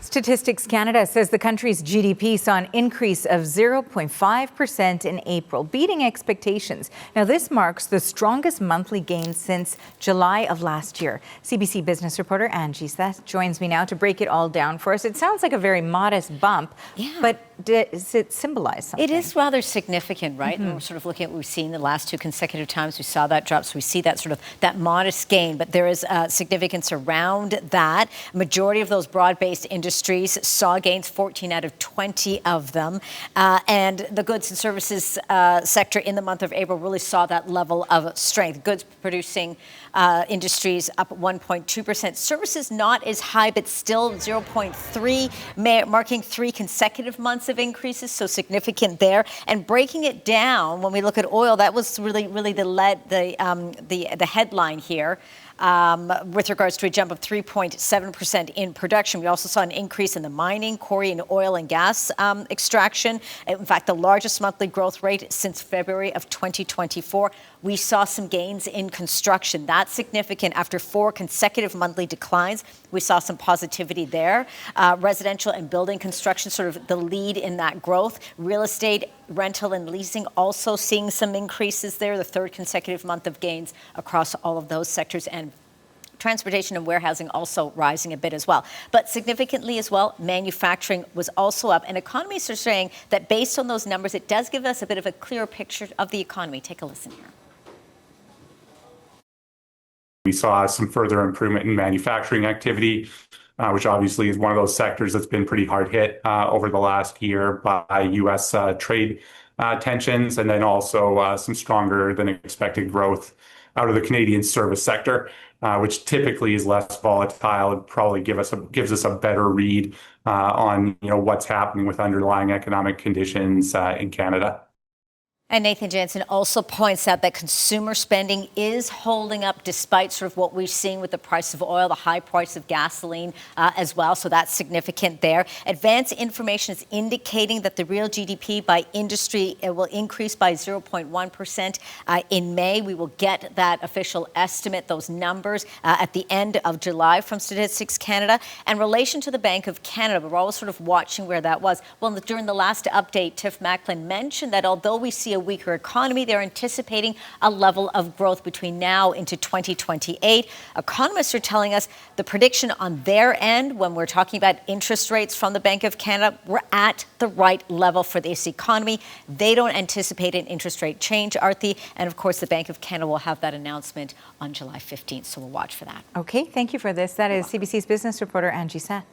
Statistics Canada says the country's GDP saw an increase of 0.5% in April, beating expectations. Now, this marks the strongest monthly gain since July of last year. CBC business reporter Angie Seth joins me now to break it all down for us. It sounds like a very modest bump, but does it symbolize something? It is rather significant, right? And we're sort of looking at what we've seen the last two consecutive times we saw that drop. So we see that sort of that modest gain, but there is significance around that. Majority of those broad-based industries saw gains, 14 out of 20 of them. And the goods and services sector in the month of April really saw that level of strength. Goods producing industries up 1.2%. Services not as high, but still 0.3, marking 3 consecutive months of increases, so significant there. And breaking it down, when we look at oil, that was really the headline here. With regards to a jump of 3.7% in production. We also saw an increase in the mining, quarry, and oil and gas extraction. In fact, the largest monthly growth rate since February of 2024. We saw some gains in construction. That's significant. After 4 consecutive monthly declines, we saw some positivity there. Residential and building construction, sort of the lead in that growth. Real estate, rental, and leasing also seeing some increases there. The 3rd consecutive month of gains across all of those sectors, and transportation and warehousing also rising a bit as well. But significantly as well, manufacturing was also up. And economists are saying that based on those numbers, it does give us a bit of a clearer picture of the economy. Take a listen here. We saw some further improvement in manufacturing activity, which obviously is one of those sectors that's been pretty hard hit over the last year by U.S. Trade tensions, and then also some stronger than expected growth out of the Canadian service sector, which typically is less volatile and probably gives us a better read on what's happening with underlying economic conditions in Canada. And Nathan Jansen also points out that consumer spending is holding up despite sort of what we've seen with the price of oil, the high price of gasoline as well. So that's significant there. Advanced information is indicating that the real GDP by industry will increase by 0.1% in May. We will get that official estimate, those numbers at the end of July from Statistics Canada. And in relation to the Bank of Canada, we're always sort of watching where that was. Well, during the last update, Tiff Macklin mentioned that although we see a weaker economy, they're anticipating a level of growth between now into 2028. Economists are telling us the prediction on their end, when we're talking about interest rates from the Bank of Canada, we're at the right level for this economy. They don't anticipate an interest rate change, Arthi. And of course, the Bank of Canada will have that announcement on July 15th. So we'll watch for that. Okay, thank you for this. That is CBC's business reporter Angie Seth.